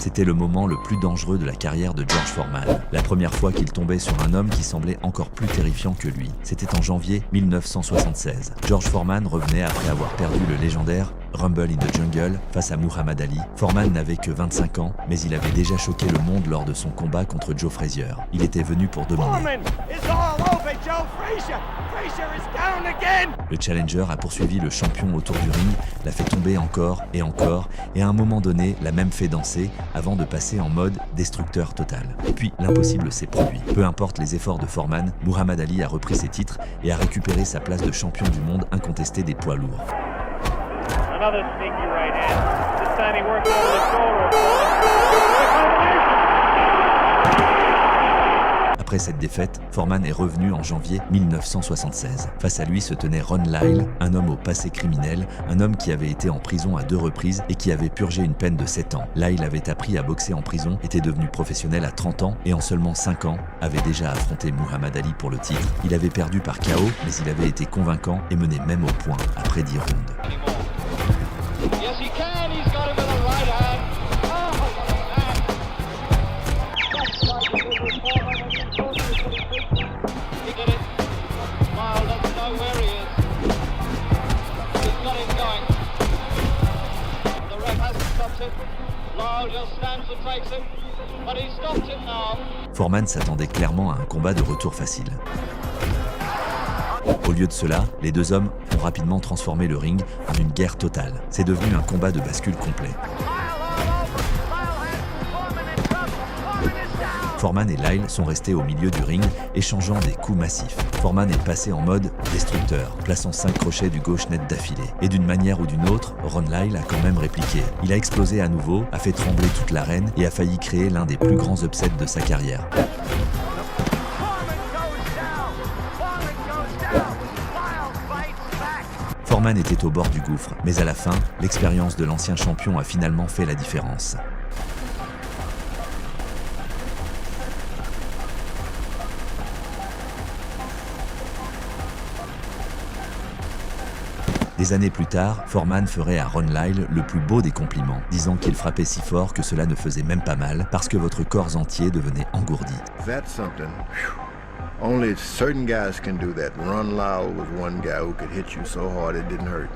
C'était le moment le plus dangereux de la carrière de George Foreman. La première fois qu'il tombait sur un homme qui semblait encore plus terrifiant que lui. C'était en janvier 1976. George Foreman revenait après avoir perdu le légendaire Rumble in the Jungle face à Muhammad Ali. Foreman n'avait que 25 ans, mais il avait déjà choqué le monde lors de son combat contre Joe Frazier. Il était venu pour dominer. Le challenger a poursuivi le champion autour du ring, l'a fait tomber encore, et à un moment donné, l'a même fait danser avant de passer en mode destructeur total. Puis, l'impossible s'est produit. Peu importe les efforts de Foreman, Muhammad Ali a repris ses titres et a récupéré sa place de champion du monde incontesté des poids lourds. Another sneaky right hand. This time he worked over the shoulder of Foreman. Après cette défaite, Foreman est revenu en janvier 1976. Face à lui se tenait Ron Lyle, un homme au passé criminel, un homme qui avait été en prison à 2 reprises et qui avait purgé une peine de 7 ans. Lyle avait appris à boxer en prison, était devenu professionnel à 30 ans et en seulement 5 ans, avait déjà affronté Muhammad Ali pour le titre. Il avait perdu par KO, mais il avait été convaincant et mené même au point après 10 rounds. Yes, he can. He's got him with a right hand. Oh, man. He did it. Lyle doesn't know where he is. He's got him going. The ref hasn't stopped it. Lyle just stands and takes him. But he stopped it now. Foreman s'attendait clairement à un combat de retour facile. Au lieu de cela, les deux hommes ont rapidement transformé le ring en une guerre totale. C'est devenu un combat de bascule complet. Foreman et Lyle sont restés au milieu du ring, échangeant des coups massifs. Foreman est passé en mode destructeur, plaçant 5 crochets du gauche net d'affilée. Et d'une manière ou d'une autre, Ron Lyle a quand même répliqué. Il a explosé à nouveau, a fait trembler toute l'arène et a failli créer l'un des plus grands upsets de sa carrière. Foreman était au bord du gouffre, mais à la fin, l'expérience de l'ancien champion a finalement fait la différence. Des années plus tard, Foreman ferait à Ron Lyle le plus beau des compliments, disant qu'il frappait si fort que cela ne faisait même pas mal, parce que votre corps entier devenait engourdi. That's something. Only certain guys can do that. Ron Lyle was one guy who could hit you so hard it didn't hurt.